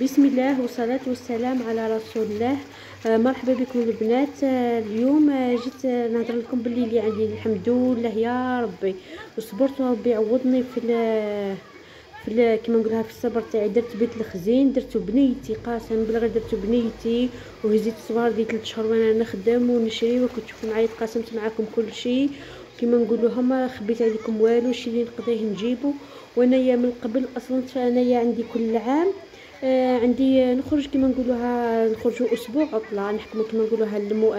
بسم الله والصلاة والسلام على رسول الله. مرحبا بكم البنات. اليوم جيت نهضر لكم باللي اللي عندي الحمد لله يا ربي، وصبرت وربي عوضني كما نقولها في الصبر تاعي. درت بيت الخزين، درتو بنيتي، قاسم بالله درتو بنيتي، وهزيت صغار دي 3 شهور وانا نخدم ونشري، وكنت تشوفوا معايا تقاسمت معاكم كل شيء كما نقولوها، ما خبيت عليكم والو. الشيء اللي نقضيه نجيبو. وانايا من قبل اصلا فانايا عندي كل عام عندي نخرج كما نقولوها، نخرجوا اسبوع عطله، نحكموا كما نقولوها نلمو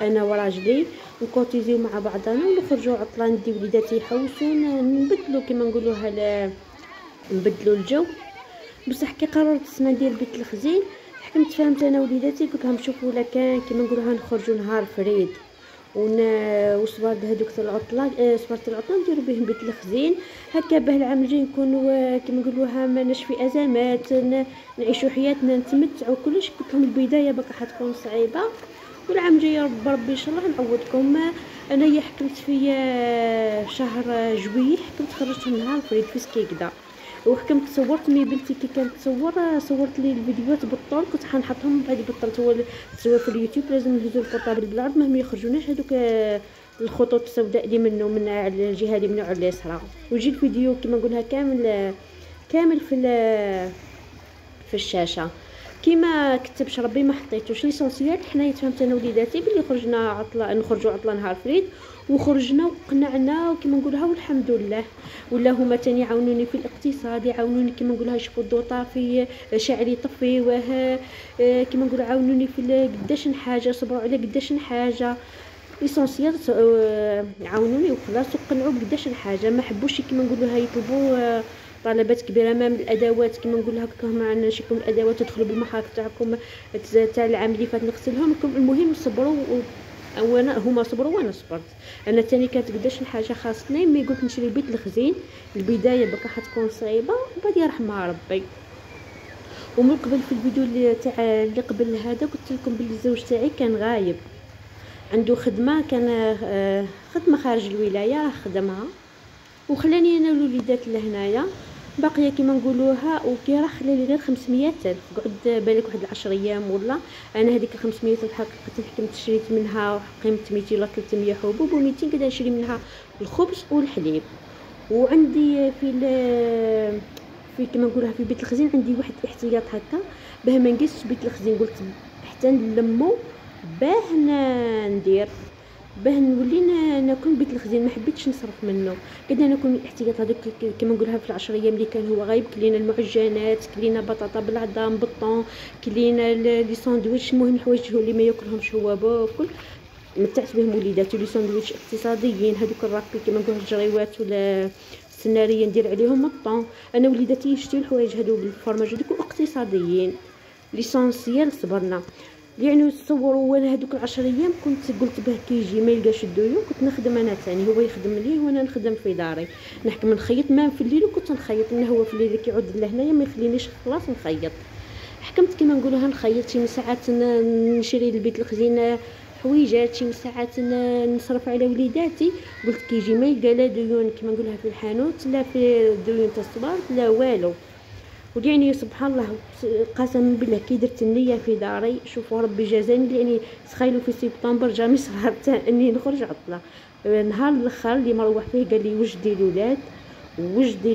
انا وراجلي نكوتيزيو مع بعضنا ونخرجوا عطله، ندي وليداتي يحوسوا، نبدلوا كما نقولوها نبدلوا الجو. بصح كي قررت ندير بيت الخزين حكمت فهمت انا وليداتي، قلت لهم شوفوا ولا كان كما نقولوها نخرجوا نهار فريد وصبار هذوك العطله، صبرت العطله نديروا بهم بيت الخزين هكا، باه العام الجاي نكونوا كما نقولوها ماناش في ازمات، نعيشوا حياتنا نتمتعوا كلش. قلت لهم البدايه بقى حتكون صعيبه، والعام الجاي يا ربي ان شاء الله نعوضكم. انا حكمت في شهر جويلية، حكمت خرجت نهار فريد في سكيكدا، وحكمت صورت مي بنتي كي كانت صورت لي الفيديوهات بالطول، كنت حنحطهم بعد بطلت. هو تصوير في اليوتيوب لازم نهزو البورطابل بالعرض ما يخرجوناش هذوك الخطوط السوداء اللي منه من على الجهه اللي من على اليسرى. ويجي الفيديو كما نقولها كامل في الشاشه كيما كتبش ربي، ما حطيتوش ليسونسيال. حنايا تفهمت انا وليداتي بلي خرجنا عطله، نخرجوا عطله نهار فريد، وخرجنا وقنعنا وكما نقولها والحمد لله. ولا هما تاني يعاونوني في الاقتصاد، يعاونوني كما نقولها يشوفوا الضوء طافي شاعل يطفيوه، كما نقولوا عاونوني في قداش حاجه، صبروا على قداش حاجه ليسونسيال، عاونوني وخلاص وقنعوا بقداش حاجه. ما حبوش كما نقولوها يطلبوا طلبات كبيره ما من الادوات كما نقول هكا، ما عندناش يكون الادوات تدخلوا بالمحاك تاعكم تاع العام اللي فات نغسلهم لكم. المهم صبروا وانا هما صبروا وانا صبرت. انا تاني كانت قداش حاجه خاصني، مي قلت نشري بيت الخزين، البدايه بقى حتكون صعيبه وبعد يرحمها ربي. ومن قبل في الفيديو اللي قبل هذا قلت لكم بلي الزوج تاعي كان غايب، عنده خدمه، كان خدمه خارج الولايه خدمها، وخلاني انا والوليدات لهنايا باقيه كما نقولوها. وكي راه خلالي غير 500,000، قعد بالك واحد 10 ايام ولا. انا هذيك 500,000 حكمت شريت منها قيمه 200 ولا 300 حبوب، و200 قاعده نشري منها الخبز والحليب. وعندي في كما نقولها في بيت الخزين عندي واحد احتياط هكا باه ما نقصش بيت الخزين، قلت حتى نلمو باه ندير باه نولي ناكل بيت الخزين، ما حبيتش نصرف منه. قدنا ناكل الاحتياط هذوك كما نقولها في ال10 ايام اللي كان هو غايب. كلينا المعجنات، كلينا بطاطا بالعظام بالطون، كلينا لي ساندويتش، المهم الحوايج اللي ما ياكلهمش هو باكل، متعت بهم وليداتو. لي ساندويتش اقتصاديين هذوك الرابي كما نقولوا الجريوات ولا السناريه ندير عليهم الطون. انا وليداتي يشتروا الحوايج هذو بالفرماج هذوك اقتصاديين ليسونسيال. صبرنا يعني تصوروا. وانا هذوك 10 ايام كنت قلت به كي يجي ما يلقاش الديون كنت نخدم انا تاني، هو يخدم ليه وانا نخدم في داري، نحكم نخيط ما في الليل، وكنت نخيط من هو في الليل كيعود لهنايا ما يخلينيش خلاص نخيط. حكمت كما نقولوها نخيط شي ساعات نشري لبيت الخزينه حويجات، شي ساعات نصرف على وليداتي. قلت كي يجي ما يلقى لا ديون كما نقولها في الحانوت، لا في ديون تاع الصبار، لا والو. ويعني سبحان الله قسما بالله كي درت النيه في داري، شوفوا ربي جازاني، لاني تخيلوا في سبتمبر جامي صرت اني نخرج عطله. نهار الاخر اللي مروح فيه قال لي وجدي الاولاد وجدي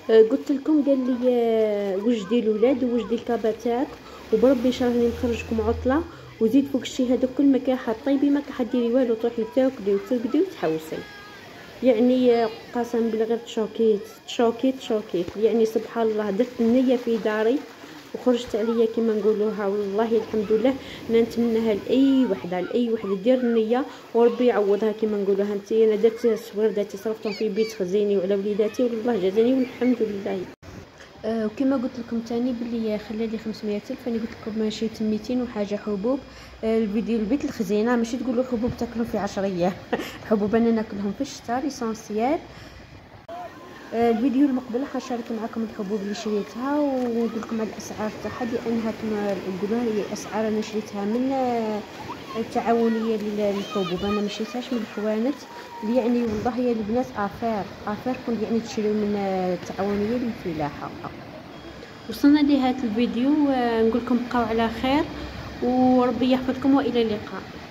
قلت لكم قال لي وجدي الاولاد ووجدي الكابا تاعك، وبربي شراني نخرجكم عطله، وزيد فوق الشيء هذا كل ما كان حطيبي ما كحديري والو، تروحي تاكلي وترقدي وتحوسي. يعني قسم بالله غير تشوكيت يعني سبحان الله. درت النيه في داري وخرجت عليا كما نقولوها، والله الحمد لله. نتمناها لاي وحده دير النيه وربي يعوضها كما نقولوها. انا درت صورداتي صرفتهم في بيت خزيني وعلى وليداتي، والله جازاني والحمد لله. وكما قلت لكم تاني بلي خلالي 500,000، انا قلت لكم شريت 200 وحاجه حبوب. الفيديو البيت الخزينه ماشي تقولوا حبوب تاكلهم في 10 ايام حبوب انا ناكلهم في الشتاء ليسونسيال. الفيديو المقبل حنشارك معكم الحبوب اللي شريتها ونقول لكم على الاسعار تاعها، لانها كما نقولوا هي اسعار انا شريتها التعاونيه للحبوب. انا ما شريتهاش من الحوانت اللي يعني والله يا البنات افير كون يعني تشريو من التعاونيه للفلاحه. وصلنا لهذا الفيديو، نقول لكم بقاو على خير وربي يحفظكم والى اللقاء.